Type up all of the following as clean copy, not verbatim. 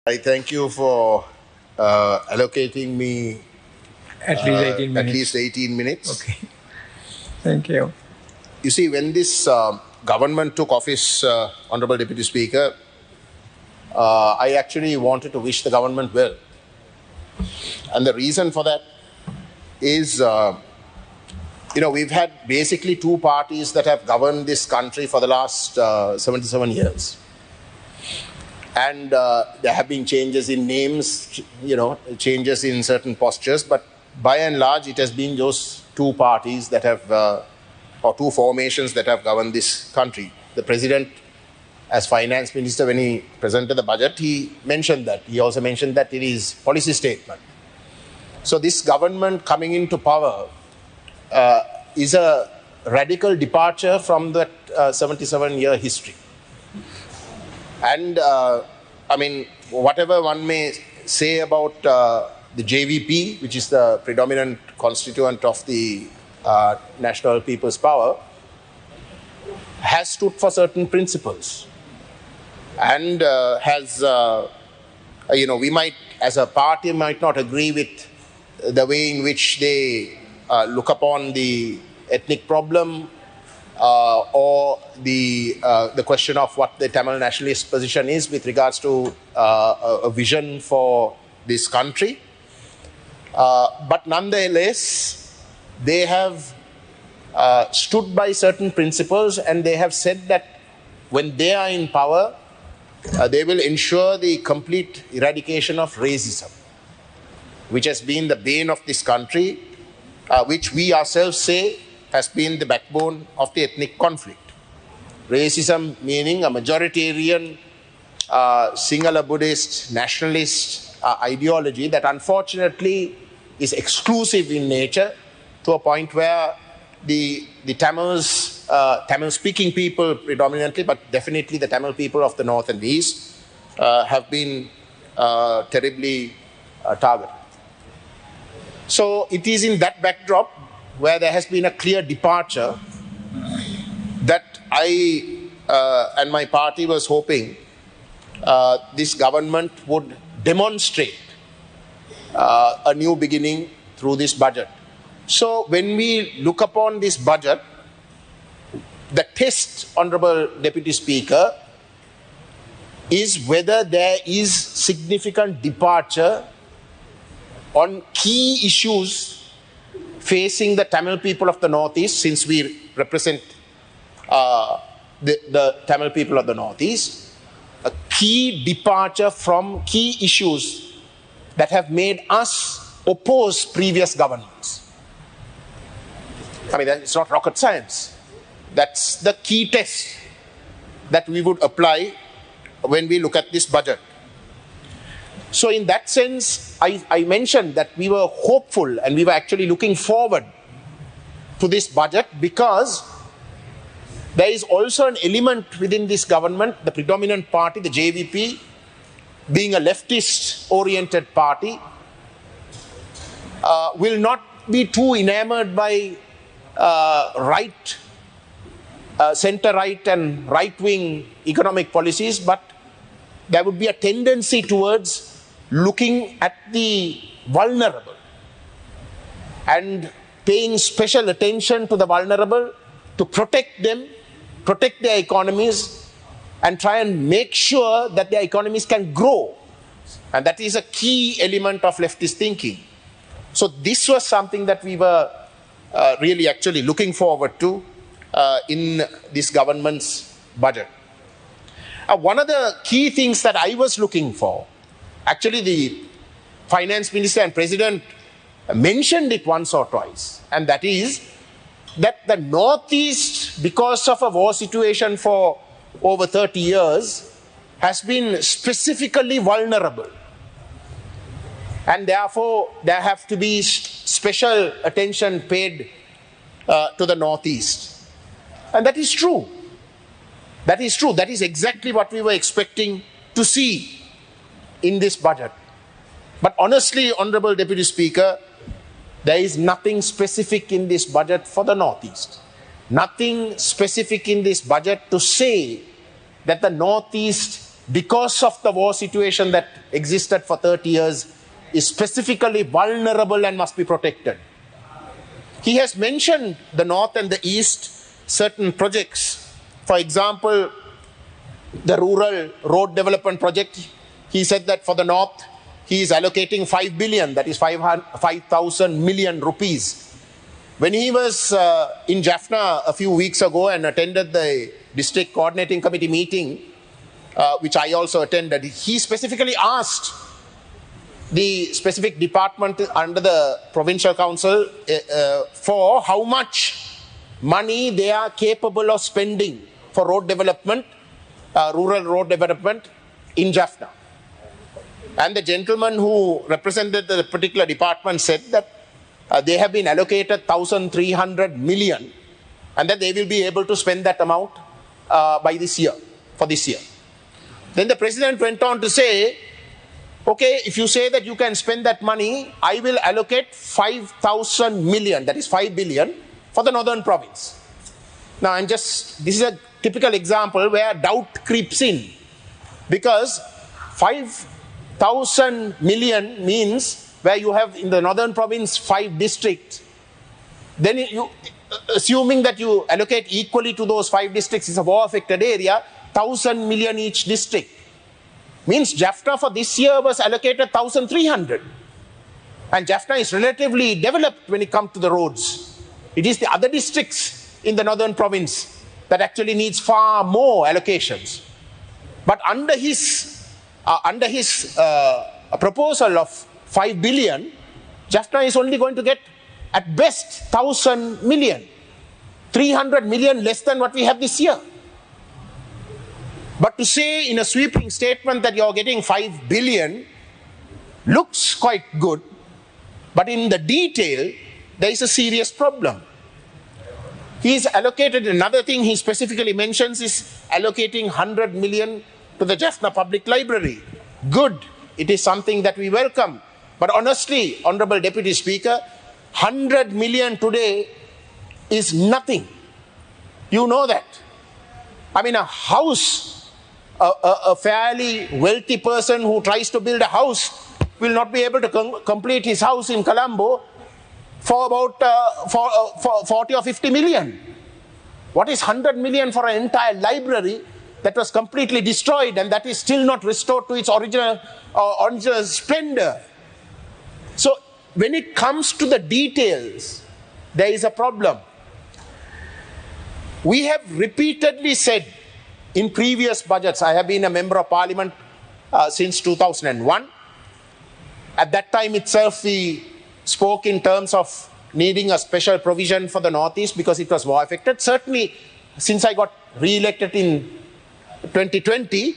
I thank you for allocating me At least 18 minutes. at least 18 minutes. Okay. Thank you. You see, when this government took office, Honorable Deputy Speaker, I actually wanted to wish the government well. And the reason for that is, we've had basically two parties that have governed this country for the last 77 years. And there have been changes in names, changes in certain postures, but by and large, it has been those two parties that have, or two formations that have governed this country. The President, as Finance Minister, when he presented the budget, he mentioned that. He also mentioned that in his policy statement. So this government coming into power is a radical departure from that 77-year history. And, whatever one may say about the JVP, which is the predominant constituent of the National People's Power, has stood for certain principles. And we might, as a party, might not agree with the way in which they look upon the ethnic problem, or the question of what the Tamil nationalist position is with regards to a vision for this country. But nonetheless, they have stood by certain principles, and they have said that when they are in power, they will ensure the complete eradication of racism, which has been the bane of this country, which we ourselves say has been the backbone of the ethnic conflict. Racism meaning a majoritarian, Sinhala Buddhist, nationalist ideology that unfortunately is exclusive in nature, to a point where the Tamils, Tamil-speaking people predominantly, but definitely the Tamil people of the north and east, have been terribly targeted. So it is in that backdrop where there has been a clear departure that I and my party was hoping this government would demonstrate a new beginning through this budget. So when we look upon this budget, the test, Honorable Deputy Speaker, is whether there is significant departure on key issues facing the Tamil people of the Northeast, since we represent the Tamil people of the Northeast, a key departure from key issues that have made us oppose previous governments. It's not rocket science. That's the key test that we would apply when we look at this budget. So in that sense, I mentioned that we were hopeful and we were actually looking forward to this budget, because there is also an element within this government, the predominant party, the JVP, being a leftist-oriented party, will not be too enamored by center-right and right-wing economic policies, but there would be a tendency towards looking at the vulnerable and paying special attention to the vulnerable, to protect them, protect their economies, and try and make sure that their economies can grow. And that is a key element of leftist thinking. So this was something that we were really actually looking forward to in this government's budget. One of the key things that I was looking for, actually the Finance Minister and President mentioned it once or twice, and that is that the Northeast, because of a war situation for over 30 years, has been specifically vulnerable. And therefore, there have to be special attention paid to the Northeast. And that is true. That is true. That is exactly what we were expecting to see in this budget. But honestly, Honorable Deputy Speaker, there is nothing specific in this budget for the Northeast. Nothing specific in this budget to say that the Northeast because of the war situation that existed for 30 years, is specifically vulnerable and must be protected. He has mentioned the north and the east, certain projects. For example, the rural road development project, he said that for the north, he is allocating 5 billion, that is 5,000 million rupees. When he was in Jaffna a few weeks ago and attended the district coordinating committee meeting, which I also attended, he specifically asked the specific department under the provincial council for how much money they are capable of spending for road development, rural road development in Jaffna. And the gentleman who represented the particular department said that they have been allocated 1,300 million and that they will be able to spend that amount by this year, for this year. Then the president went on to say, okay, if you say that you can spend that money, I will allocate 5,000 million, that is 5 billion, for the northern province. Now this is a typical example where doubt creeps in, because 5,000 million means where you have in the northern province 5 districts, then you, assuming that you allocate equally to those 5 districts, is a war affected area, 1,000 million each district. Means Jaffna for this year was allocated 1,300. And Jaffna is relatively developed when it comes to the roads. It is the other districts in the northern province that actually needs far more allocations. But under his proposal of 5 billion, Jaffna is only going to get at best 1,000 million. 300 million less than what we have this year. But to say in a sweeping statement that you're getting 5 billion looks quite good, but in the detail, there is a serious problem. He's allocated, another thing he specifically mentions is allocating 100 million to the Jaffna Public Library. Good, it is something that we welcome. But honestly, Honorable Deputy Speaker, 100 million today is nothing. You know that. I mean, a house, a fairly wealthy person who tries to build a house will not be able to complete his house in Colombo for about 40 or 50 million. What is 100 million for an entire library that was completely destroyed and that is still not restored to its original splendor? So when it comes to the details, there is a problem. We have repeatedly said in previous budgets, I have been a member of parliament since 2001. At that time itself, we spoke in terms of needing a special provision for the Northeast because it was war affected. Certainly, since I got re-elected in 2020,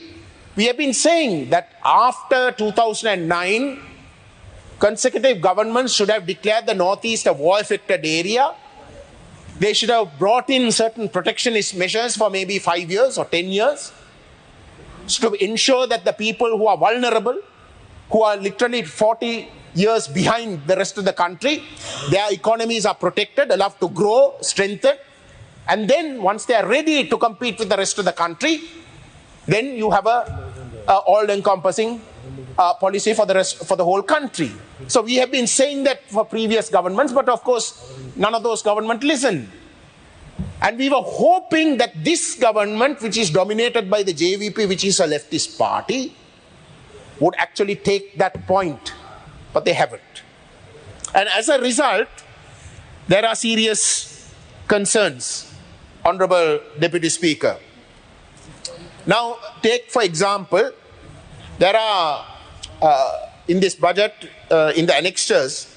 we have been saying that after 2009, consecutive governments should have declared the Northeast a war-affected area. They should have brought in certain protectionist measures for maybe 5 years or 10 years to ensure that the people who are vulnerable, who are literally 40 years behind the rest of the country, their economies are protected, allowed to grow, strengthen. And then once they are ready to compete with the rest of the country, then you have a all-encompassing policy for the whole country. So we have been saying that for previous governments, but of course, none of those governments listened. And we were hoping that this government, which is dominated by the JVP, which is a leftist party, would actually take that point, but they haven't. And as a result, there are serious concerns, Honorable Deputy Speaker. Now, take for example, there are in this budget, in the annexures,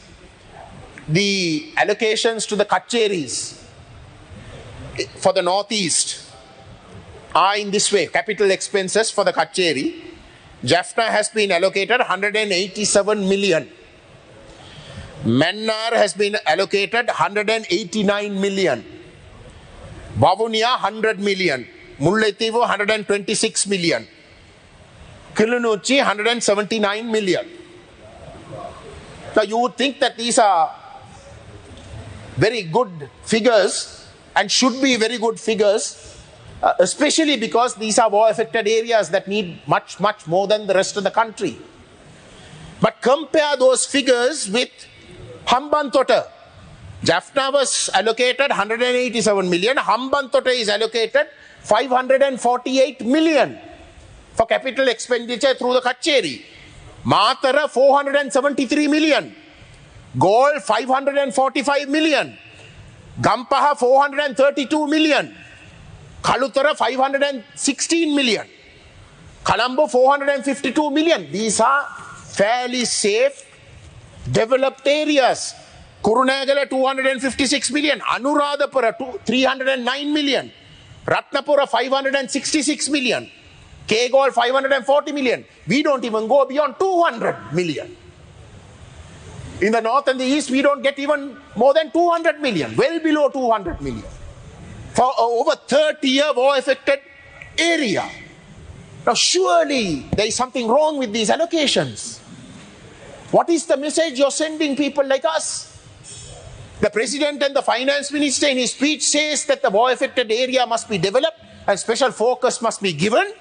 the allocations to the kacheris for the Northeast are in this way. Capital expenses for the kacheri, Jaffna has been allocated 187 million. Mannar has been allocated 189 million. Vavuniya 100 million. Mullaitivu 126 million. Kilinochchi 179 million. Now you would think that these are very good figures and should be very good figures especially because these are war-affected areas that need much, much more than the rest of the country. But compare those figures with Hambantota. Jaffna was allocated 187 million. Hambantota is allocated 548 million for capital expenditure through the Kacheri. Matara 473 million. Galle 545 million. Gampaha 432 million. Kalutara 516 million. Colombo 452 million. These are fairly safe, developed areas. Kurunegala 256 million. Anuradhapura 309 million. Ratnapura 566 million. Kegol 540 million. We don't even go beyond 200 million. In the north and the east, we don't get even more than 200 million, well below 200 million. For over 30-year war-affected area. Now surely there is something wrong with these allocations. What is the message you're sending people like us? The President and the Finance Minister in his speech says that the war-affected area must be developed and special focus must be given.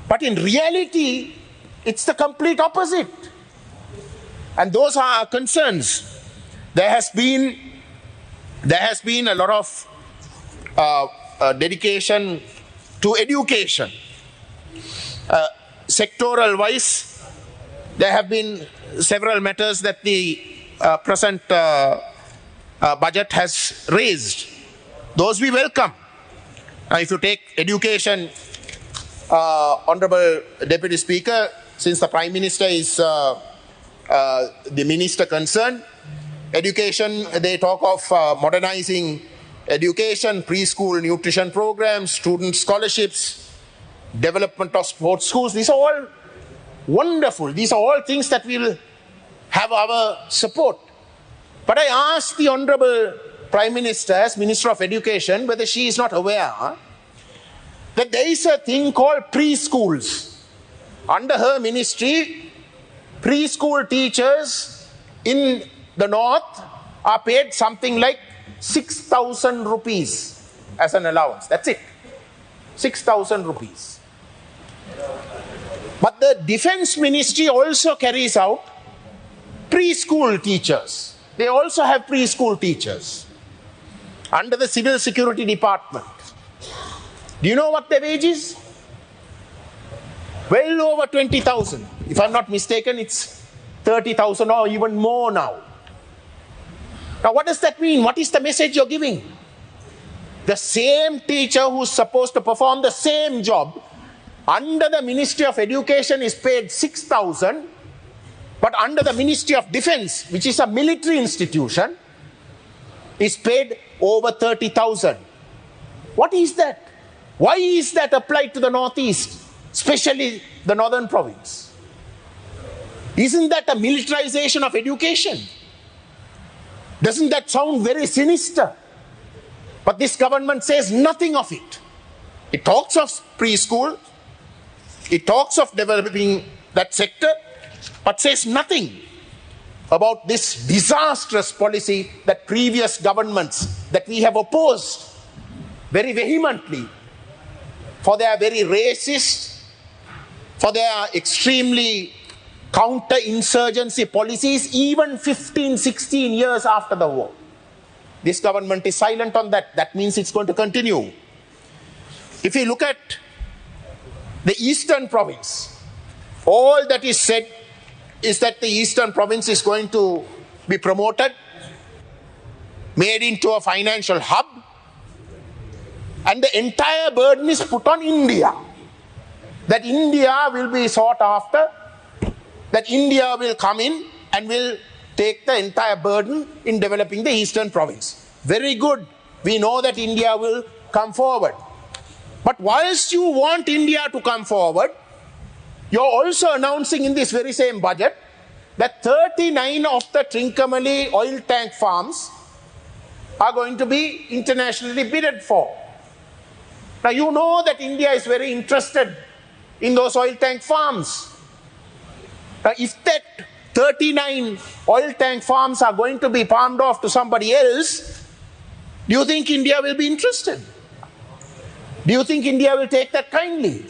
But in reality, it's the complete opposite. And those are our concerns. There has been a lot of dedication to education. Sectoral wise, there have been several matters that the present budget has raised. Those we welcome. If you take education, Honorable Deputy Speaker, since the Prime Minister is the minister concerned, education, they talk of modernizing education, preschool nutrition programs, student scholarships, development of sports schools. These are all wonderful. These are all things that will have our support. But I asked the Honorable Prime Minister as Minister of Education whether she is not aware that there is a thing called preschools. Under her ministry, preschool teachers in the north are paid something like 6,000 rupees as an allowance. That's it. 6,000 rupees. But the Defense Ministry also carries out preschool teachers. They also have preschool teachers under the Civil Security Department. Do you know what their wage is? Well over 20,000. If I'm not mistaken, it's 30,000 or even more now. Now what does that mean? What is the message you're giving? The same teacher who's supposed to perform the same job under the Ministry of Education is paid 6,000, but under the Ministry of Defense, which is a military institution, is paid over 30,000. What is that? Why is that applied to the Northeast, especially the Northern Province? Isn't that a militarization of education? Doesn't that sound very sinister? But this government says nothing of it. It talks of preschool, it talks of developing that sector, but says nothing about this disastrous policy that previous governments that we have opposed very vehemently for their very racist, for their extremely counter-insurgency policies, even 15, 16 years after the war. This government is silent on that. That means it's going to continue. If you look at the Eastern Province, all that is said is that the Eastern Province is going to be promoted, made into a financial hub, and the entire burden is put on India. That India will be sought after, that India will come in and will take the entire burden in developing the Eastern Province. Very good. We know that India will come forward. But whilst you want India to come forward, you're also announcing in this very same budget that 39 of the Trincomalee oil tank farms are going to be internationally bidded for. Now you know that India is very interested in those oil tank farms. Now if that 39 oil tank farms are going to be palmed off to somebody else, do you think India will be interested? Do you think India will take that kindly?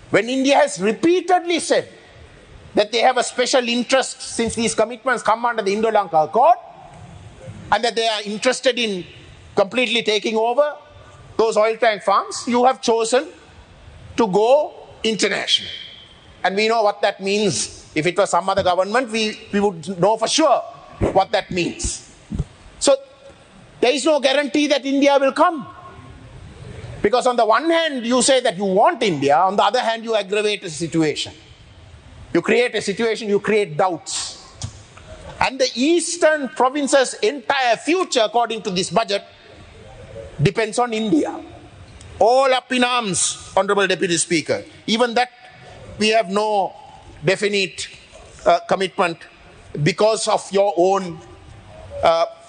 When India has repeatedly said that they have a special interest since these commitments come under the Indo-Lanka Accord, and that they are interested in completely taking over those oil tank farms, you have chosen to go international. And we know what that means. If it was some other government, we would know for sure what that means. So there is no guarantee that India will come. Because on the one hand, you say that you want India, on the other hand, you aggravate a situation. You create a situation, you create doubts. And the eastern provinces' entire future, according to this budget, depends on India. All up in arms, Honorable Deputy Speaker. Even that, we have no definite commitment because of your own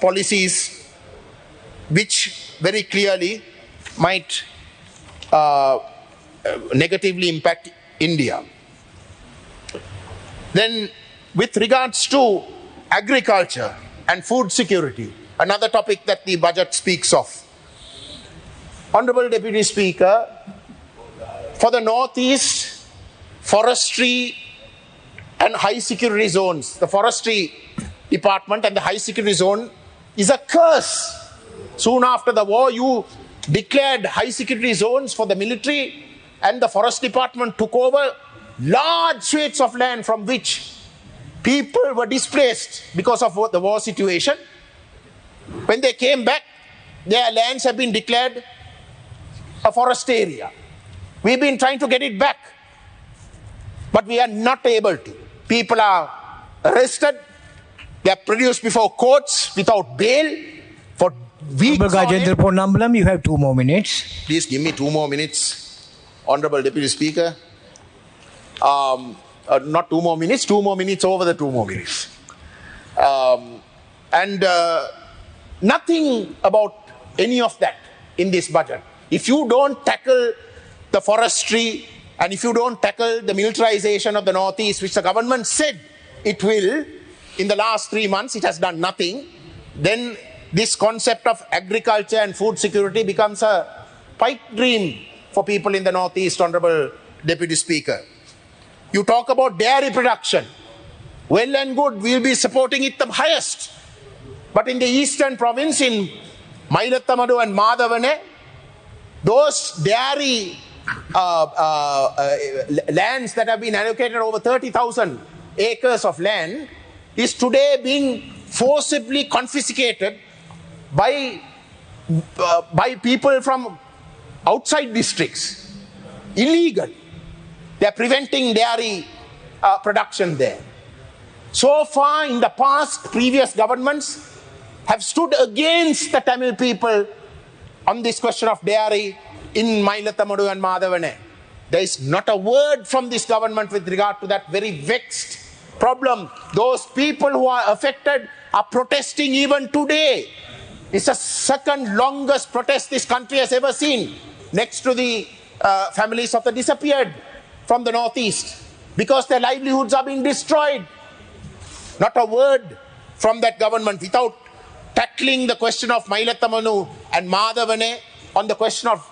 policies, which very clearly might negatively impact India. Then, with regards to agriculture and food security, another topic that the budget speaks of. Honorable Deputy Speaker, for the Northeast, forestry and high security zones, the forestry department and the high security zone is a curse. Soon after the war, you declared high security zones for the military, and the forest department took over large swathes of land from which people were displaced because of the war situation. When they came back, their lands have been declared a forest area. We've been trying to get it back, but we are not able to. People are arrested, they are produced before courts without bail for weeks. Gajendra Ponnambalam, you have 2 more minutes. Please give me 2 more minutes, Honorable Deputy Speaker. Not 2 more minutes, 2 more minutes over the 2 more minutes. Nothing about any of that in this budget. If you don't tackle the forestry and if you don't tackle the militarization of the Northeast, which the government said it will, in the last 3 months it has done nothing, then this concept of agriculture and food security becomes a pipe dream for people in the Northeast, Honorable Deputy Speaker. You talk about dairy production. Well and good, we'll be supporting it the highest. But in the eastern province, in Mailattamadu and Madhavane, those dairy lands that have been allocated, over 30,000 acres of land, is today being forcibly confiscated by people from outside districts. Illegal. They are preventing dairy production there. So far, in the past, previous governments have stood against the Tamil people on this question of dairy in Mailattamadu and Madhavane. There is not a word from this government with regard to that very vexed problem. Those people who are affected are protesting even today. It's the second longest protest this country has ever seen, next to the families of the disappeared from the Northeast, because their livelihoods are being destroyed. Not a word from that government without tackling the question of Mailattamanu and Madhavane on the question of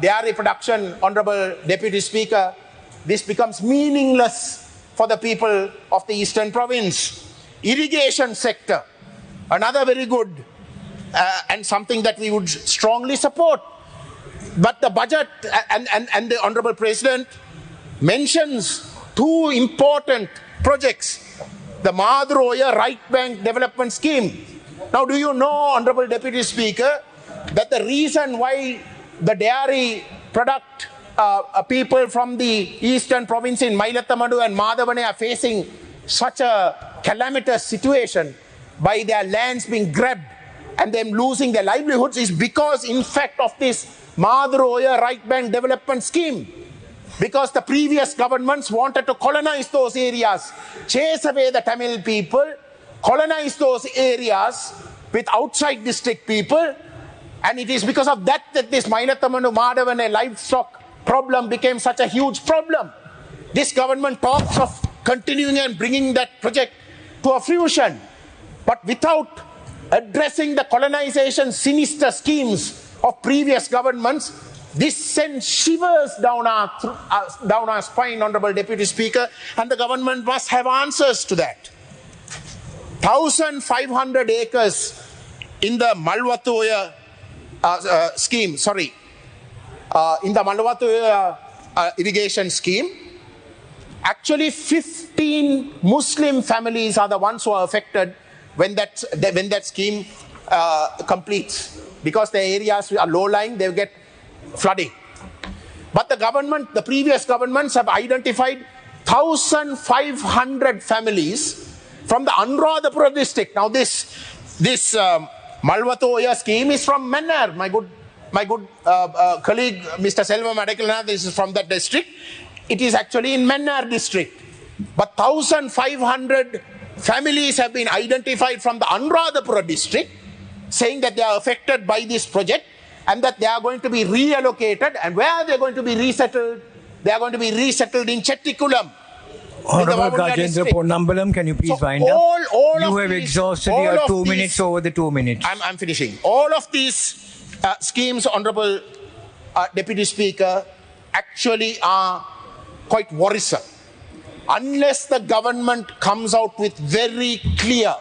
dairy production, Honorable Deputy Speaker. This becomes meaningless for the people of the eastern province. Irrigation sector, another very good and something that we would strongly support. But the budget and the Honorable President mentions 2 important projects. The Madroya Right Bank Development Scheme. Now, do you know, Honorable Deputy Speaker, that the reason why the dairy product people from the eastern province in Mailattamadu and Madhavane are facing such a calamitous situation by their lands being grabbed and them losing their livelihoods is because, in fact, of this Madroya Right Bank Development Scheme. Because the previous governments wanted to colonize those areas, chase away the Tamil people, colonize those areas with outside district people, and it is because of that that this Mailattamanu Madhavane livestock problem became such a huge problem. This government talks of continuing and bringing that project to a fruition, but without addressing the colonization sinister schemes of previous governments, This sends shivers down our spine, Honorable Deputy Speaker, and the government must have answers to that. 1,500 acres in the Malwatoya scheme, in the Malwatoya irrigation scheme. Actually, 15 Muslim families are the ones who are affected when that scheme completes. Because the areas are low-lying, they get flooding. But the previous governments have identified 1,500 families from the Anuradhapura district. Now this Malwatoya scheme is from Mannar. My good colleague Mr. Selvam Adakalana is from that district. It is actually in Mannar district. But 1,500 families have been identified from the Anuradhapura district, saying that they are affected by this project and that they are going to be reallocated. And where are they going to be resettled? They are going to be resettled in Chettikulam. Honorable Gajendra Ponnambalam, can you please wind up? You have exhausted your 2 minutes over the 2 minutes. I'm finishing. All of these schemes, Honorable Deputy Speaker, actually are quite worrisome. Unless the government comes out with very clear,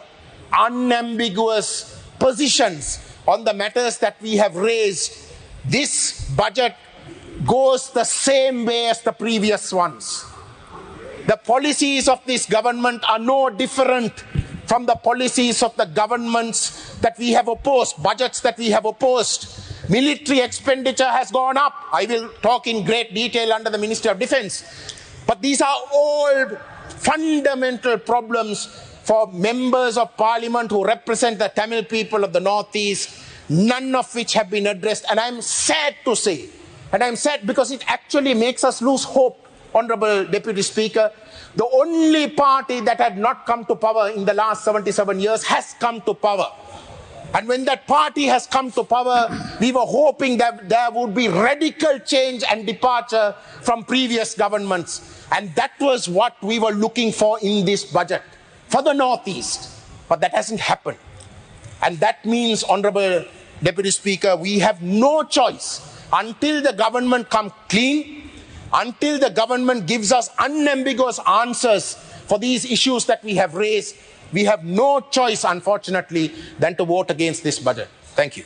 unambiguous positions on the matters that we have raised, this budget goes the same way as the previous ones. The policies of this government are no different from the policies of the governments that we have opposed, budgets that we have opposed. Military expenditure has gone up. I will talk in great detail under the Ministry of Defence. But these are all fundamental problems for members of parliament who represent the Tamil people of the Northeast, none of which have been addressed. And I'm sad to say, and I'm sad because it actually makes us lose hope, Honorable Deputy Speaker. The only party that had not come to power in the last 77 years has come to power. And when that party has come to power, we were hoping that there would be radical change and departure from previous governments. And that was what we were looking for in this budget for the Northeast. But that hasn't happened. And that means, Honorable Deputy Speaker, we have no choice until the government comes clean, until the government gives us unambiguous answers for these issues that we have raised. We have no choice, unfortunately, than to vote against this budget. Thank you.